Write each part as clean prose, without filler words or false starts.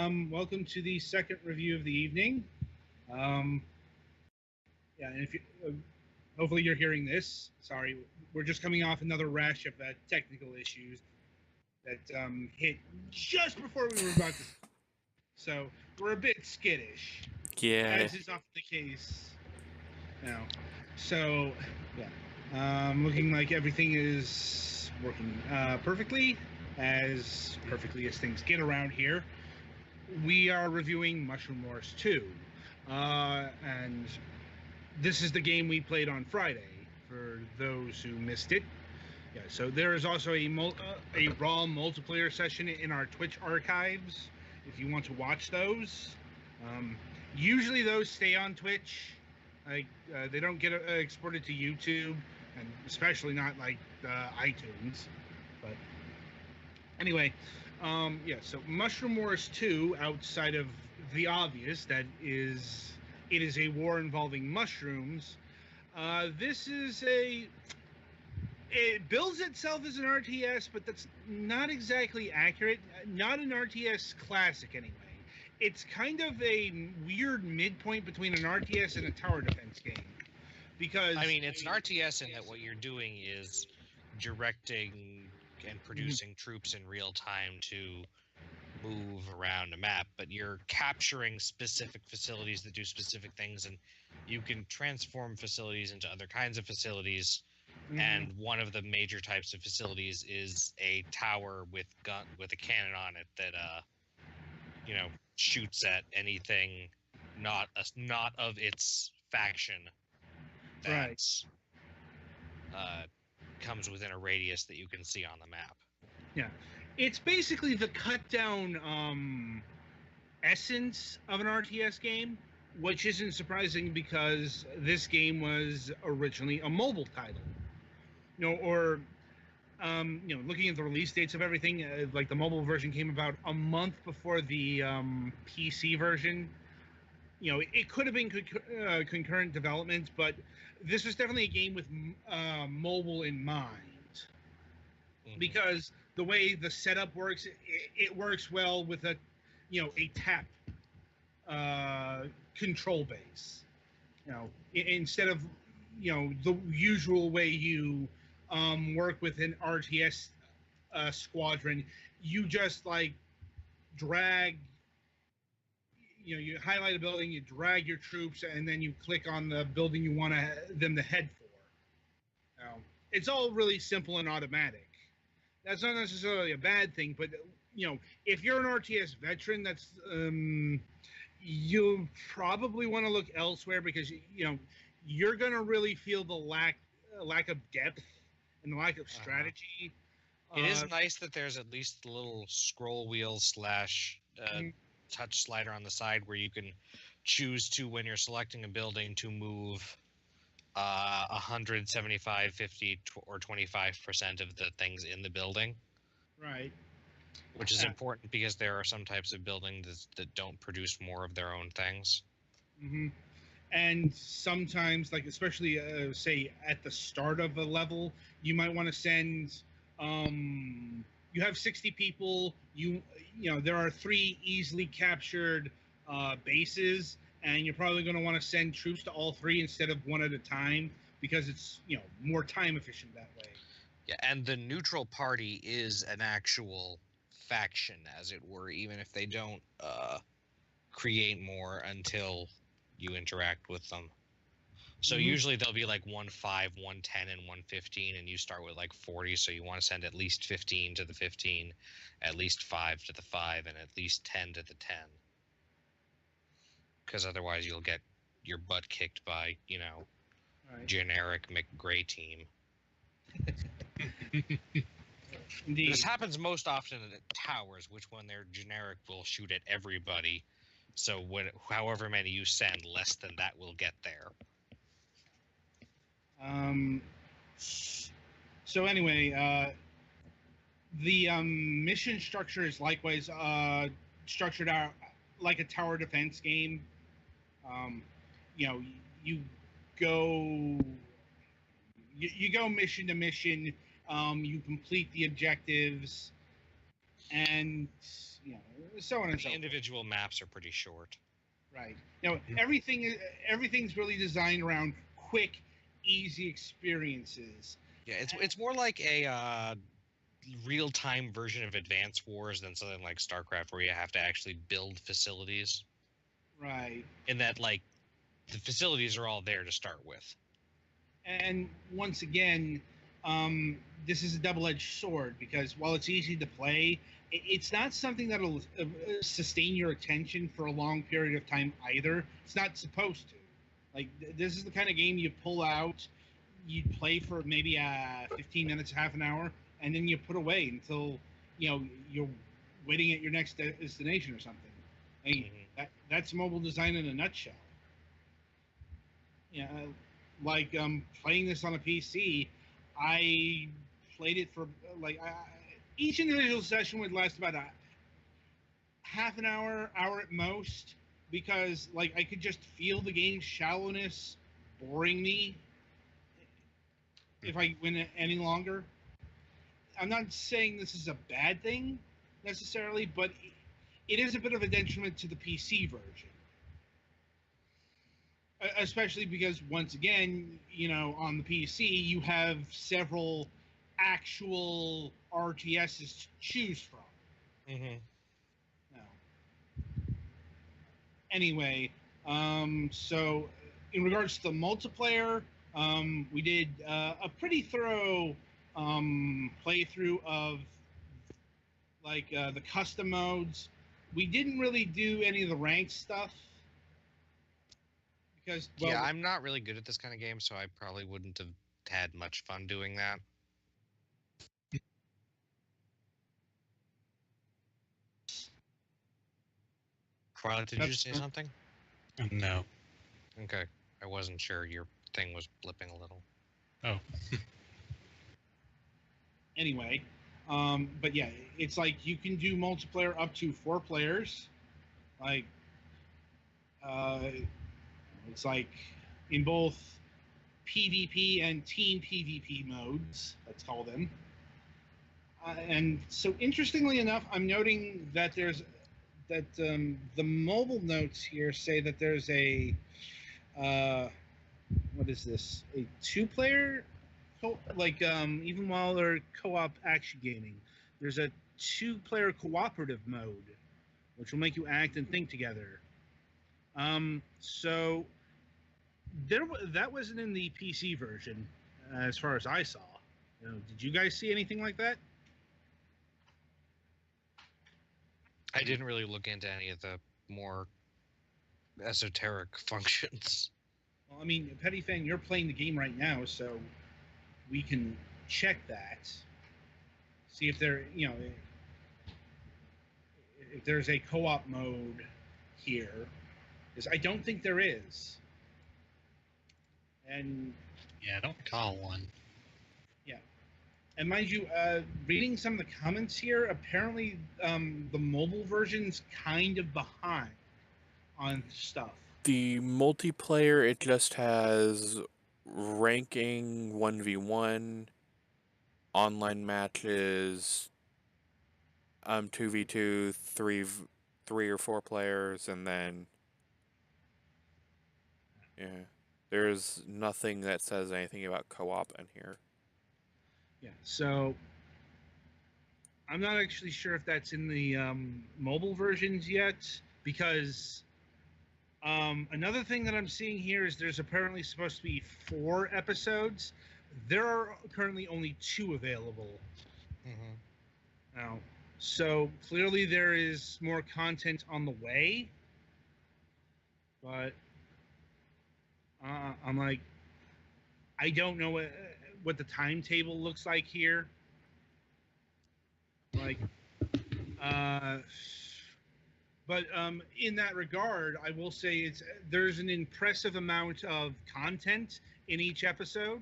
Welcome to the second review of the evening. Um, yeah, and if you, hopefully you're hearing this. Sorry, we're just coming off another rash of technical issues that hit just before we were about to. So we're a bit skittish, Yeah. as is often the case now. So yeah, looking like everything is working perfectly as things get around here. We are reviewing Mushroom Wars 2. And this is the game we played on Friday, for those who missed it. Yeah, so there is also a raw multiplayer session in our Twitch archives, if you want to watch those. Usually those stay on Twitch. They don't get exported to YouTube, and especially not like iTunes. But anyway, yeah, so Mushroom Wars 2, outside of the obvious, that is, it is a war involving mushrooms. This is it bills itself as an RTS, but that's not exactly accurate. Not an RTS classic, anyway. It's kind of a weird midpoint between an RTS and a tower defense game. Because I mean, it's an RTS in that what you're doing is directing and producing troops in real time to move around a map, but you're capturing specific facilities that do specific things, and you can transform facilities into other kinds of facilities. And one of the major types of facilities is a tower with a cannon on it that shoots at anything not of its faction that comes within a radius that you can see on the map. Yeah, it's basically the cut down essence of an RTS game, which isn't surprising because this game was originally a mobile title. Looking at the release dates of everything, like the mobile version came about a month before the PC version. It could have been concurrent development, but this was definitely a game with mobile in mind. Because the way the setup works, it works well with a tap control base. Instead of the usual way you work with an RTS squadron, you just drag. You highlight a building, you drag your troops, and then you click on the building you want them to head for. It's all really simple and automatic. That's not necessarily a bad thing, but if you're an RTS veteran, that's you'll probably want to look elsewhere, because you're going to really feel the lack of depth and the lack of strategy. It is nice that there's at least a little scroll wheel / touch slider on the side where you can choose to, when you're selecting a building, to move 175, 50, or 25% of the things in the building. Right. Which is important because there are some types of buildings that don't produce more of their own things. Mm-hmm. And sometimes, especially say at the start of a level, you might want to send. You have 60 people. There are 3 easily captured bases, and you're probably going to want to send troops to all 3 instead of one at a time, because it's more time efficient that way. Yeah, and the neutral party is an actual faction, as it were, even if they don't create more until you interact with them. So usually they'll be 1-5, 1-10, and 1-15, and you start with 40, so you want to send at least 15 to the 15, at least 5 to the 5, and at least 10 to the 10. Because otherwise you'll get your butt kicked by, generic McGray team. Indeed. This happens most often at towers, which when they're generic will shoot at everybody. So however many you send, less than that will get there. So anyway, the mission structure is likewise structured out like a tower defense game. You go mission to mission. You complete the objectives. and so on and The so forth. individual maps are pretty short. Right. Everything's really designed around quick, easy experiences. Yeah, it's more like a real-time version of Advance Wars than something like StarCraft, where you have to actually build facilities. Right. In that, like, the facilities are all there to start with. And once again, this is a double-edged sword because while it's easy to play, it's not something that'll sustain your attention for a long period of time either. It's not supposed to. Like this is the kind of game you pull out, you play for maybe 15 minutes, half an hour, and then you put away until you're waiting at your next destination or something. I mean, that's mobile design in a nutshell. Yeah, like playing this on a PC, I played it for each individual session would last about a half an hour at most, because like I could just feel the game's shallowness boring me if I went any longer. I'm not saying this is a bad thing necessarily, but it is a bit of a detriment to the PC version. Especially because once again, on the PC you have several actual RTSs to choose from. Mm-hmm. No. Anyway, so in regards to the multiplayer, we did a pretty thorough playthrough of the custom modes. We didn't really do any of the ranked stuff because yeah, I'm not really good at this kind of game, so I probably wouldn't have had much fun doing that. Twilight, did you say something? No. Okay, I wasn't sure. Your thing was blipping a little. Oh. Anyway, but yeah, it's like you can do multiplayer up to 4 players. Like, it's like in both PvP and Team PvP modes, let's call them. And so, interestingly enough, I'm noting that the mobile notes here say that there's a what is this? A 2-player, even while they're co-op action gaming, there's a 2-player cooperative mode, which will make you act and think together. So that wasn't in the PC version, as far as I saw. Did you guys see anything like that? I didn't really look into any of the more esoteric functions. Well, I mean, Petty Fan, you're playing the game right now, so we can check that. See if if there's a co-op mode here, because I don't think there is. And yeah, I don't recall one. Yeah, and mind you, reading some of the comments here, apparently the mobile version's kind of behind on stuff. The multiplayer, it just has ranking 1v1, online matches, 2v2, 3 or 4 players, and then yeah, there's nothing that says anything about co-op in here. Yeah, so I'm not actually sure if that's in the mobile versions yet, because another thing that I'm seeing here is there's apparently supposed to be 4 episodes. There are currently only 2 available. Mm-hmm. Now, so clearly there is more content on the way, but I'm like, I don't know what the timetable looks like here. Like, but in that regard, I will say there's an impressive amount of content in each episode.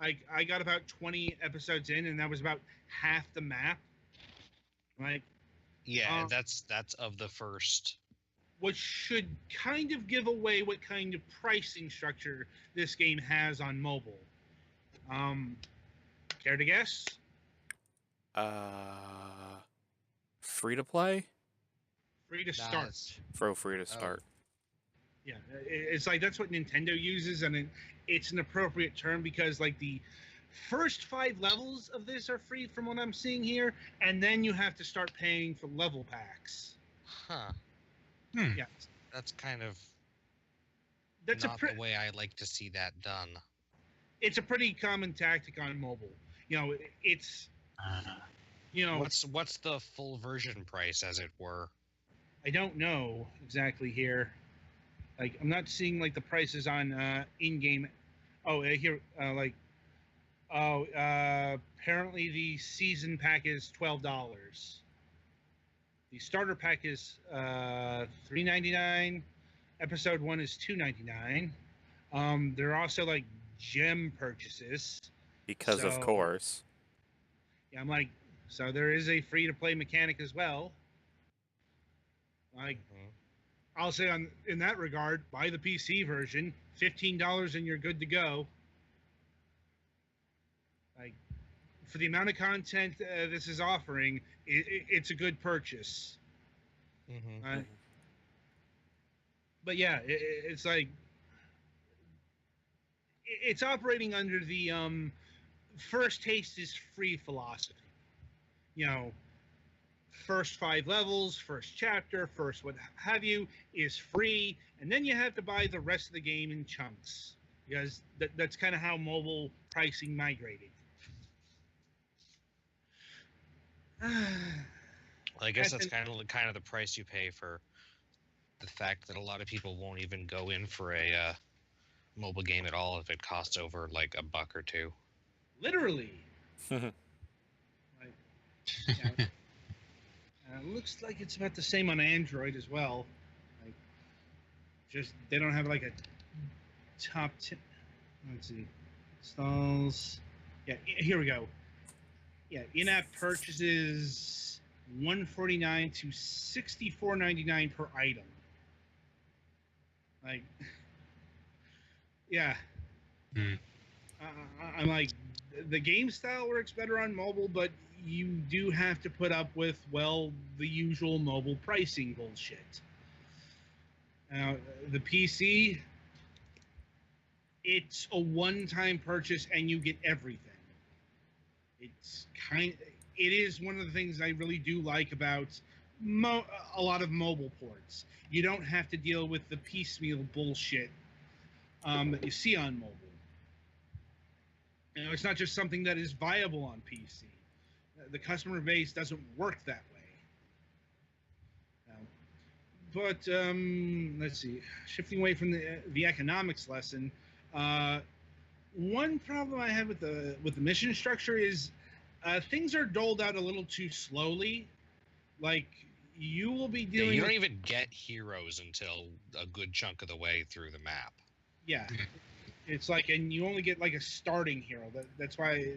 Like, I got about 20 episodes in, and that was about half the map. Like, yeah, that's of the first. Which should kind of give away what kind of pricing structure this game has on mobile. Care to guess? Free to play? Free to Nah, start. it's- Free to start. Yeah, it's like that's what Nintendo uses, and it's an appropriate term because like the first 5 levels of this are free from what I'm seeing here, and then you have to start paying for level packs. Huh. Hmm. Yeah, That's kind of that's not the way I like to see that done. it's a pretty common tactic on mobile. You know, it's you know What's the full version price, as it were? I don't know exactly here. Like I'm not seeing like the prices on in-game. Oh, here like apparently the season pack is $12. The starter pack is $3.99. Episode 1 is $2.99. There are also like gem purchases. Because of So- course. Yeah, I'm like, so there is a free to play mechanic as well. Like Mhm. I'll say in that regard, buy the PC version, $15 and you're good to go. Like for the amount of content this is offering, it's a good purchase. Mhm. Uh, but yeah, it's like it's operating under the first taste is free philosophy. You know, first 5 levels, first chapter, first what have you is free, and then you have to buy the rest of the game in chunks because that's kind of how mobile pricing migrated. Well, I guess that's And- kind of the price you pay for the fact that a lot of people won't even go in for a mobile game at all if it costs over like $1 or $2. Literally. Like, yeah. Looks like it's about the same on Android as well. Like, just they don't have like a top 10. Let's see, installs. Yeah, here we go. Yeah, in-app purchases $149 to $64.99 per item. Like, yeah. Hmm. I'm like, the game style works better on mobile, but you do have to put up with, well, the usual mobile pricing bullshit. Now, the PC, it's a one-time purchase and you get everything. It is one of the things I really do like about a lot of mobile ports. You don't have to deal with the piecemeal bullshit that you see on mobile. You know, it's not just something that is viable on PC. The customer base doesn't work that way. But let's see. Shifting away from the economics lesson, one problem I have with the mission structure is things are doled out a little too slowly. Like you will be Yeah, dealing. you don't even get heroes until a good chunk of the way through the map. Yeah, it's like, and you only get like a starting hero. That's why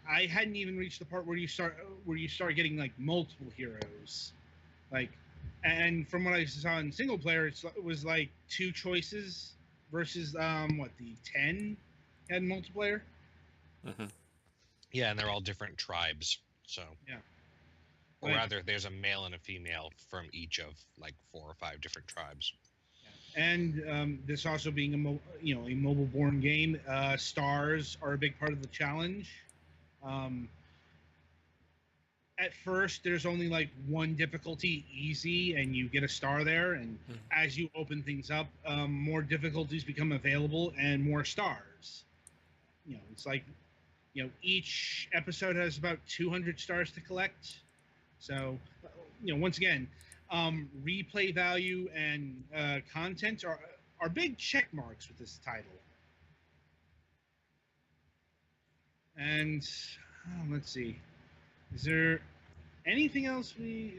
I hadn't even reached the part where you start getting like multiple heroes, like, and from what I saw in single player, it was like 2 choices versus what the 10 had in multiplayer. Mhm. Yeah, and they're all different tribes. So Yeah. Or Like- rather, there's a male and a female from each of like 4 or 5 different tribes. And this also being a mobile-born game, stars are a big part of the challenge. At first, there's only like one difficulty, easy, and you get a star there. And Mhm. as you open things up, more difficulties become available and more stars. You know, it's like, each episode has about 200 stars to collect. So, once again, replay value and content are big check marks with this title. And let's see, is there anything else we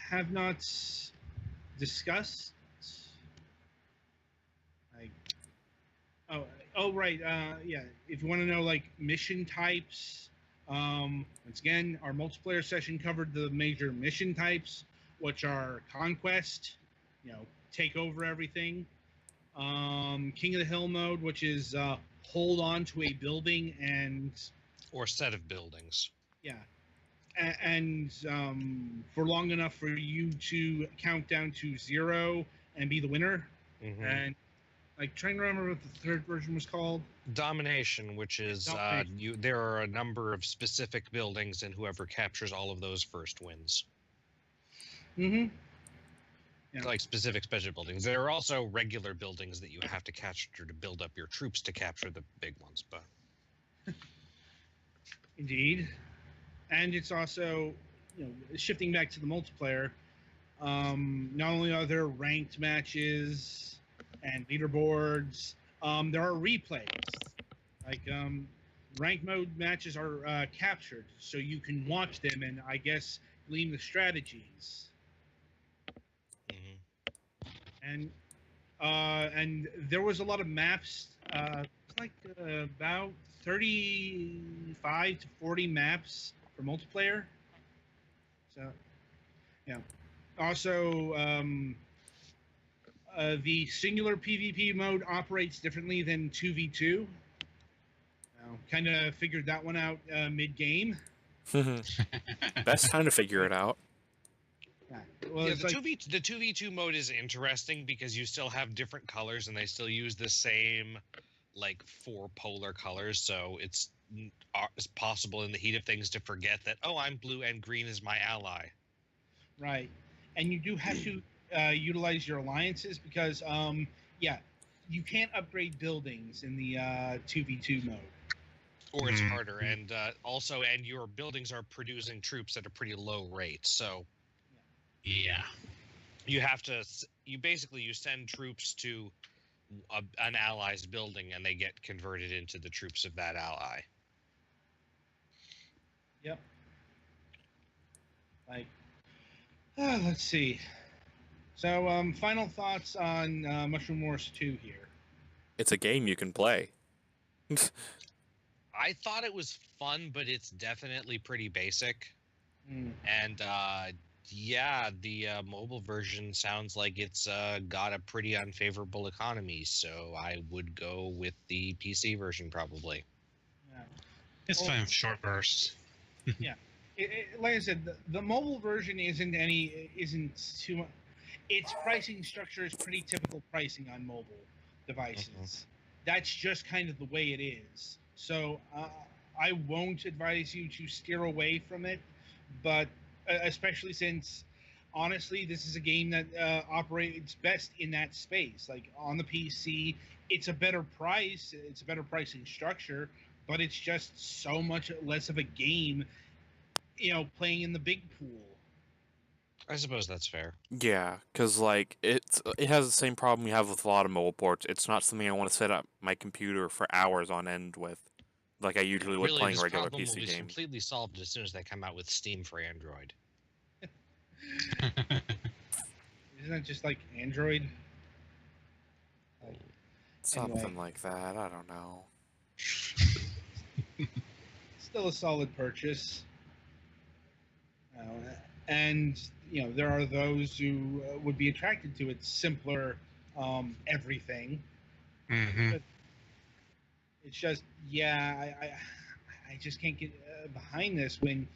have not discussed? Like, oh right, yeah. If you want to know like mission types, once again, our multiplayer session covered the major mission types, which are conquest, take over everything. King of the Hill mode, which is hold on to a building and Or set of buildings. yeah, and for long enough for you to count down to 0 and be the winner. Mhm. And like trying to remember what the third version was called. Domination, which is Domination. there are a number of specific buildings, and whoever captures all of those first wins. Mm-hmm. Yeah. Like specific special buildings. There are also regular buildings that you have to capture to build up your troops to capture the big ones. But Indeed. And it's also, shifting back to the multiplayer. Not only are there ranked matches and leaderboards, there are replays. Like ranked mode matches are captured, so you can watch them and I guess glean the strategies. And there was a lot of maps. It's like about 35 to 40 maps for multiplayer. So, yeah. Also, the singular PvP mode operates differently than 2v2. Kind of figured that one out mid-game. Best time to figure it out. Well, yeah, it's the like, 2v2 mode is interesting because you still have different colors and they still use the same like 4 polar colors, so it's possible in the heat of things to forget that, oh, I'm blue and green is my ally. right. And you do have to utilize your alliances because, you can't upgrade buildings in the 2v2 mode. Or it's harder, and and your buildings are producing troops at a pretty low rate, so Yeah. you send troops to an ally's building and they get converted into the troops of that ally. Yep. Like, let's see. So, final thoughts on Mushroom Wars 2 here. It's a game you can play. I thought it was fun, but it's definitely pretty basic. And the mobile version sounds like it's got a pretty unfavorable economy, so I would go with the PC version probably. Yeah. It's fine with short bursts. Yeah. Like I said, the mobile version isn't too much. Its pricing structure is pretty typical pricing on mobile devices. That's just kind of the way it is. So I won't advise you to steer away from it, but especially since, honestly, this is a game that operates best in that space. Like on the PC, it's a better price, it's a better pricing structure, but it's just so much less of a game, playing in the big pool. I suppose that's fair. Yeah, because like it has the same problem you have with a lot of mobile ports. It's not something I want to set up my computer for hours on end with, like I usually would Really, playing this a regular problem will PC be game. completely solved as soon as they come out with Steam for Android. Isn't that just like Android? Something like that. I don't know. Still a solid purchase. And there are those who would be attracted to its simpler everything. But it's just, I just can't get behind this when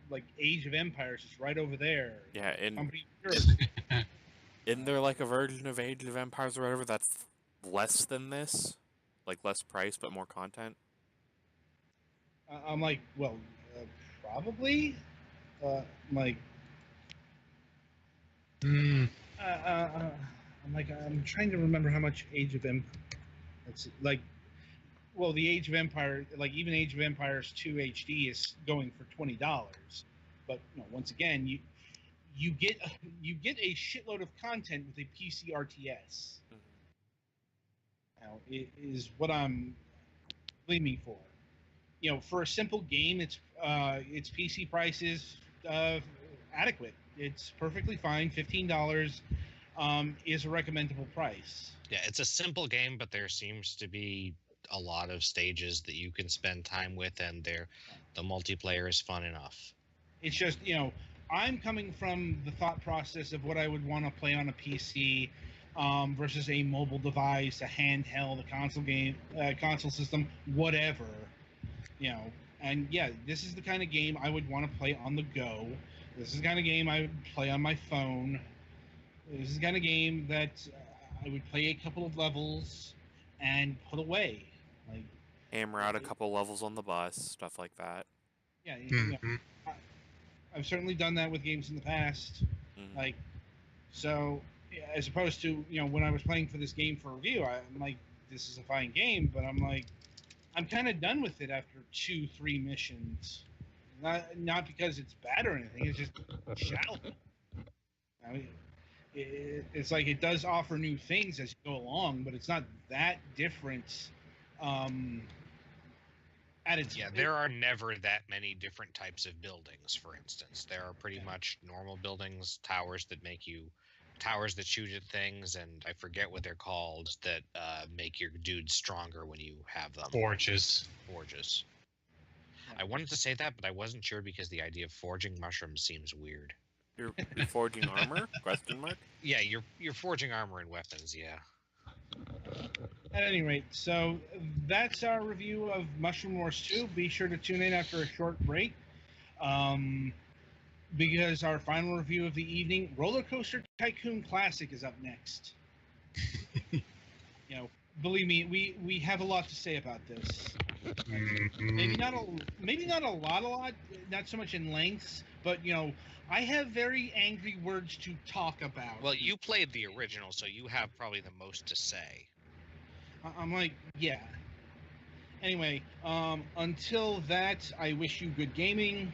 like Age of Empires is right over there. Yeah, Company isn't there like a version of Age of Empires or whatever that's less than this, like less price but more content? I'm like, well, probably. Like, I'm trying to remember how much Age of Empires. It's like, well, the Age of Empire, like even Age of Empires 2 HD is going for $20. But once again, you get a shitload of content with a PC RTS. Now, it is what I'm aiming for. For a simple game, its PC price is adequate. It's perfectly fine. $15 is a recommendable price. Yeah, it's a simple game, but there seems to be a lot of stages that you can spend time with, and the multiplayer is fun enough. It's just, I'm coming from the thought process of what I would want to play on a PC versus a mobile device, a handheld, a console system, whatever. And yeah, this is the kind of game I would want to play on the go. This is the kind of game I would play on my phone. This is the kind of game that I would play a couple of levels and put away. Like, Hammer out a couple levels on the bus, stuff like that. yeah, Mm-hmm. I've certainly done that with games in the past. Mhm. Like, so as opposed to when I was playing for this game for review, I'm like, this is a fine game, but I'm like, I'm kind of done with it after 2-3 missions. Not because it's bad or anything. It's just shallow. I mean, it's like it does offer new things as you go along, but it's not that different. At its Yeah, there are never that many different types of buildings, for instance. There are pretty much normal buildings, towers that shoot at things, and I forget what they're called, that make your dudes stronger when you have them. Forges. Forges. I wanted to say that, but I wasn't sure because the idea of forging mushrooms seems weird. You're forging armor? Question mark? Yeah, you're forging armor and weapons, yeah. At any rate, so that's our review of Mushroom Wars 2. Be sure to tune in after a short break, because our final review of the evening, Roller Coaster Tycoon Classic, is up next. Believe me, we have a lot to say about this. Mm-hmm. Maybe not a lot, not so much in lengths, but I have very angry words to talk about. Well, you played the original, so you have probably the most to say. I'm like, yeah. Anyway, until that, I wish you good gaming.